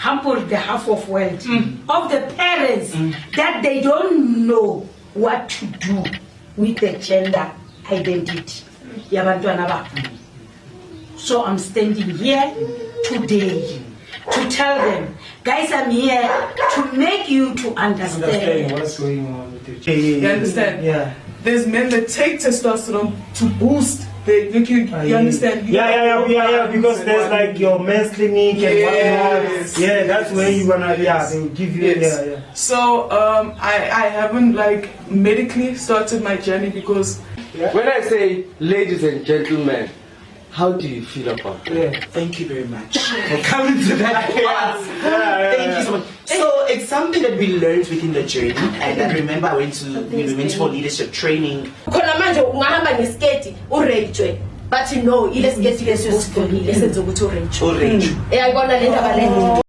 hampered the half of world of the parents that they don't know what to do with the gender identity yabantwana babo. So I'm standing here today to tell them, guys, I'm here to make you to understand what's going on with you. You understand? Yeah. There's men that take testosterone to boost the you understand? Yeah, because there's like your men's clinic and Yes. whatnot. Yeah, that's where you wanna, they'll give you, Yes. So, I haven't like medically started my journey because When I say ladies and gentlemen, how do you feel about it? Yeah. Thank you very much for coming to that part. Thank you so much. So it's something that we learned within the journey, and I remember I went to went for leadership training. Khona manje ungahamba ngesiketi urejwe but no ile sketi leso sifonile senza ukuthi urejwe. Orange. Uyayibona le ndaba le.